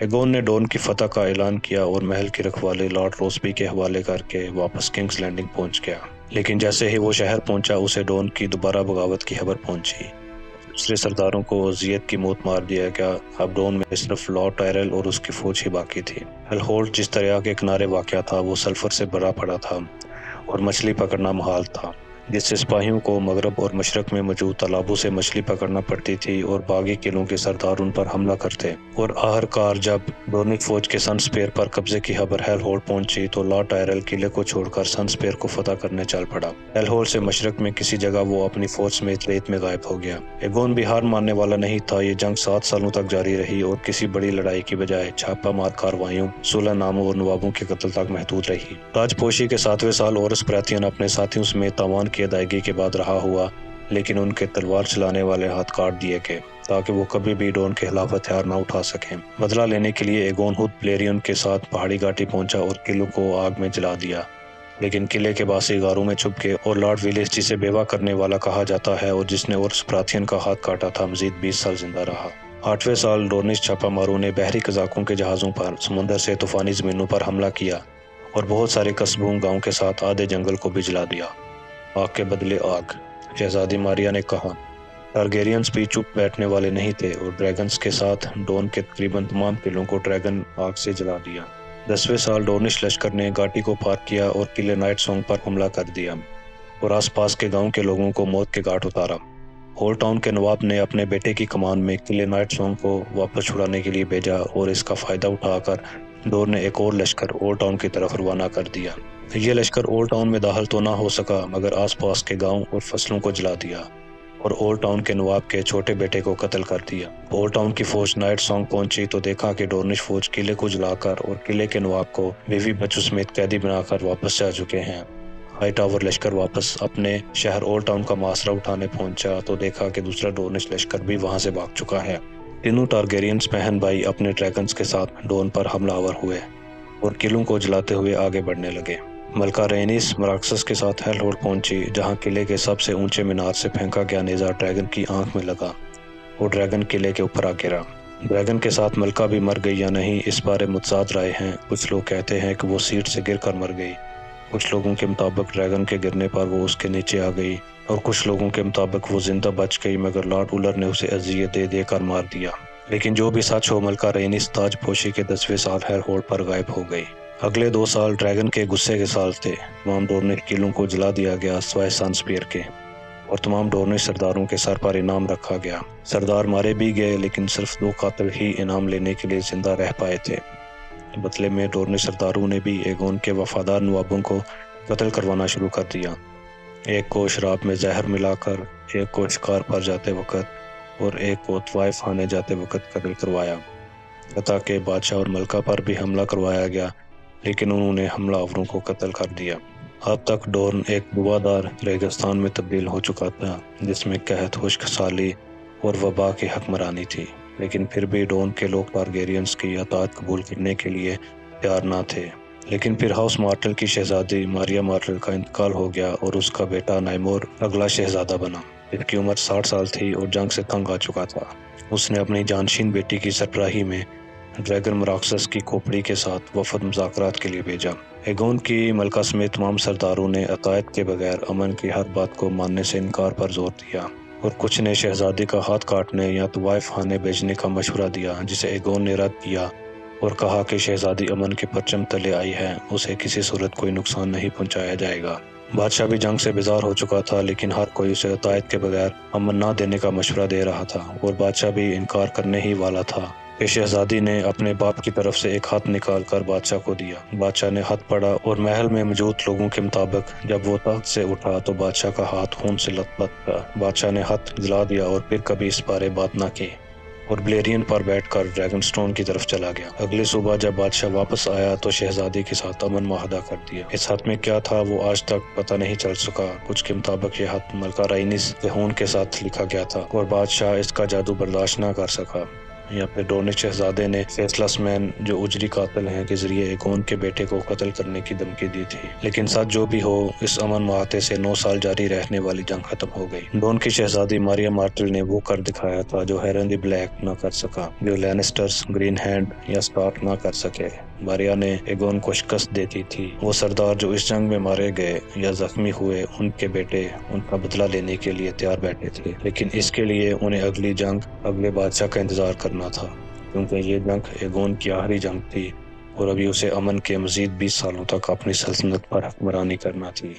ایگون نے ڈون کی فتح کا اعلان کیا اور محل کی رکھوالی لارڈ روسبی کے حوالے کر کے واپس کنگز لینڈنگ پہنچ گیا، لیکن جیسے ہی وہ شہر پہنچا اسے ڈون کی دوبارہ بغاوت کی خبر پہنچی۔ دوسرے سرداروں کو اذیت کی موت مار دیا گیا۔ اب ڈون میں صرف لارڈ ٹائرل اور اس کی فوج ہی باقی تھی۔ ہیل ہولٹ جس دریا کے کنارے واقع تھا وہ سلفر سے بھرا پڑا تھا اور مچھلی پکڑنا محال تھا، جس سے سپاہیوں کو مغرب اور مشرق میں موجود تالابوں سے مچھلی پکڑنا پڑتی تھی اور باغی قلعوں کے سردار ان پر حملہ کرتے۔ اور آخرکار جب ڈونک فوج کے سن سپیر پر قبضے کی خبر ہیل ہولٹ پہنچی تو لارڈ ٹائرل قلعے کو چھوڑ کر سن سپیر کو فتح کرنے چل پڑا۔ ہیل ہولٹ سے مشرق میں کسی جگہ وہ اپنی فوج سمیت ریت میں غائب ہو گیا۔ ایگون بھی ہار ماننے والا نہیں تھا۔ یہ جنگ 7 سالوں تک جاری رہی اور کسی بڑی لڑائی کی بجائے چھاپہ مار کارروائیوں، صلح ناموں اور نوابوں کے قتل تک محدود رہی۔ تاج پوشی کے 7ویں سال اورس براتیان اپنے ساتھیوں سمیت تاوان کی ادائیگی کے بعد رہا ہوا، لیکن ان کے تلوار چلانے والے ہاتھ کاٹ دیے گئے تاکہ وہ کبھی بھی ڈون کے خلاف ہتھیار نہ اٹھا سکیں۔ بدلہ لینے کے لیے ایگون خود بلیرین کے ساتھ پہاڑی گھاٹی پہنچا اور قلعوں کو آگ میں جلا دیا، لیکن قلعے کے باسی غاروں میں چھپ کے اور لارڈ ویلیس جسے بیوہ کرنے والا کہا جاتا ہے اور جس نے اورس براتیان کا ہاتھ کاٹا تھا، مزید 20 سال زندہ رہا۔ 8ویں سال ڈورنش چھاپہ ماروں نے بحری قزاقوں کے جہازوں پر سمندر سے طوفانی زمینوں پر حملہ کیا اور بہت سارے قصبوں گاؤں کے ساتھ آدھے جنگل کو بھی جلا دیا۔ آگ کے بدلے آگ، شہزادی ماریا نے کہا۔ ٹارگیرینز بھی چپ بیٹھنے والے نہیں تھے اور ڈریگنز کے ساتھ ڈون کے تقریباً تمام قلعوں کو ڈریگن آگ سے جلا دیا۔ 10ویں سال ڈورنش لشکر نے گھاٹی کو پار کیا اور قلعے نائٹ سونگ پر حملہ کر دیا اور آس پاس کے گاؤں کے لوگوں کو موت کے گھاٹ اتارا۔ ہولٹ ٹاؤن کے نواب نے اپنے بیٹے کی کمان میں قلعے نائٹ سونگ کو واپس چھڑانے کے لیے بھیجا اور اس کا فائدہ اٹھا کر ڈون نے ایک اور لشکر اولڈ ٹاؤن کی طرف روانہ کر دیا۔ یہ لشکر اولڈ ٹاؤن میں داخل تو نہ ہو سکا مگر آس پاس کے گاؤں اور فصلوں کو جلا دیا اور اولڈ ٹاؤن کے نواب کے چھوٹے بیٹے کو قتل کر دیا۔ اولڈ ٹاؤن کی فوج نائٹ سونگ پہنچی تو دیکھا کہ ڈورنش فوج قلعے کو جلا کر اور قلعے کے نواب کو بیوی بچوں سمیت قیدی بنا کر واپس جا چکے ہیں۔ ہائی ٹاور لشکر واپس اپنے شہر اولڈ ٹاؤن کا محاصرہ اٹھانے پہنچا تو دیکھا کہ دوسرا ڈورنش لشکر بھی وہاں سے بھاگ چکا ہے۔ تینوں ٹارگیرینز بہن بھائی اپنے ڈریگنز کے ساتھ ڈون پر حملہ آور ہوئے اور قلعوں کو جلاتے ہوئے آگے بڑھنے لگے۔ ملکہ رینیس مراکسس کے ساتھ ہیل ہولٹ پہنچی جہاں قلعے کے سب سے اونچے مینار سے پھینکا گیا نیزہ ڈریگن کی آنکھ میں لگا اور ڈریگن قلعے کے اوپر آ گرا۔ ڈریگن کے ساتھ ملکہ بھی مر گئی یا نہیں اس بارے متضاد رائے ہیں۔ کچھ لوگ کہتے ہیں کہ وہ سیٹ سے گر کر مر گئی، کچھ لوگوں کے مطابق ڈریگن کے گرنے پر وہ اس کے نیچے آ گئی اور کچھ لوگوں کے مطابق وہ زندہ بچ گئی مگر لارڈ اولر نے اسے اذیت دے دے کر مار دیا۔ لیکن جو بھی سچ ہو، ملکہ رینیس تاج پوشی کے 10ویں سال ہیل ہولٹ پر غائب ہو گئی۔ اگلے 2 سال ڈریگن کے غصے کے سال تھے۔ تمام ڈورنش قلعوں کو جلا دیا گیا سوائے سن سپیر کے اور تمام ڈورنش سرداروں کے سر پر انعام رکھا گیا۔ سردار مارے بھی گئے لیکن صرف 2 قاتل ہی انعام لینے کے لیے زندہ رہ پائے تھے۔ بدلے میں ڈورنش سرداروں نے بھی ایگون کے وفادار نوابوں کو قتل کروانا شروع کر دیا، ایک کو شراب میں زہر ملا کر، ایک کو شکار پر جاتے وقت اور ایک کو طوائف خانے جاتے وقت قتل کروایا۔ حتیٰ کہ بادشاہ اور ملکہ پر بھی حملہ کروایا گیا لیکن انہوں نے حملہ آوروں کو قتل کر دیا۔ اب تک ڈورن ایک دوادار ریگستان میں تبدیل ہو چکا تھا جس میں قحط، خشک سالی اور وبا کی حکمرانی تھی، لیکن پھر بھی ڈون کے لوگ ٹارگیرینز کی اطاعت قبول کرنے کے لیے تیار نہ تھے۔ لیکن پھر ہاؤس مارٹل کی شہزادی ماریا مارٹل کا انتقال ہو گیا اور اس کا بیٹا نائمور اگلا شہزادہ بنا، جس کی عمر 60 سال تھی اور جنگ سے تنگ آ چکا تھا۔ اس نے اپنی جانشین بیٹی کی سربراہی میں ڈریگن مراکسس کی کھوپڑی کے ساتھ وفد مذاکرات کے لیے بھیجا۔ ایگون کی ملکہ سمیت تمام سرداروں نے عطایت کے بغیر امن کی ہر بات کو ماننے سے انکار پر زور دیا اور کچھ نے شہزادی کا ہاتھ کاٹنے یا طوائف خانے بھیجنے کا مشورہ دیا، جسے ایگون نے رد کیا اور کہا کہ شہزادی امن کے پرچم تلے آئی ہے، اسے کسی صورت کوئی نقصان نہیں پہنچایا جائے گا۔ بادشاہ بھی جنگ سے بیزار ہو چکا تھا لیکن ہر کوئی اسے عطایت کے بغیر امن نہ دینے کا مشورہ دے رہا تھا اور بادشاہ بھی انکار کرنے ہی والا تھا کہ شہزادی نے اپنے باپ کی طرف سے ایک خط نکال کر بادشاہ کو دیا۔ بادشاہ نے خط پڑھا اور محل میں موجود لوگوں کے مطابق جب وہ تخت سے اٹھا تو بادشاہ کا ہاتھ خون سے لت پت تھا۔ بادشاہ نے خط جلا دیا اور پھر کبھی اس بارے بات نہ کی اور بلیرین پر بیٹھ کر ڈریگن سٹون کی طرف چلا گیا۔ اگلی صبح جب بادشاہ واپس آیا تو شہزادی کے ساتھ امن معاہدہ کر دیا۔ اس خط میں کیا تھا وہ آج تک پتہ نہیں چل سکا۔ کچھ کے مطابق یہ خط ملکہ رائنیس کے خون کے ساتھ لکھا گیا تھا اور بادشاہ اس کا جادو برداشت نہ کر سکا۔ یا پھر ڈورنک شہزادے نے فیسلس مین جو اجری قاتل ہیں کے ذریعے ایگون کے بیٹے کو قتل کرنے کی دھمکی دی تھی۔ لیکن سچ جو بھی ہو، اس امن معاہدے سے 9 سال جاری رہنے والی جنگ ختم ہو گئی۔ ڈون کی شہزادی ماریا مارٹل نے وہ کر دکھایا تھا جو ہیرن دی بلیک نہ کر سکا، جو لینسٹرز، گرین ہینڈ یا اسٹارک نہ کر سکے۔ ماریا نے ایگون کو شکست دیتی تھی۔ وہ سردار جو اس جنگ میں مارے گئے یا زخمی ہوئے، ان کے بیٹے ان کا بدلہ لینے کے لیے تیار بیٹھے تھے، لیکن اس کے لیے انہیں اگلی جنگ اگلے بادشاہ کا انتظار کرنا تھا، کیونکہ یہ جنگ ایگون کی آخری جنگ تھی اور ابھی اسے امن کے مزید 20 سالوں تک اپنی سلطنت پر حکمرانی کرنا تھی۔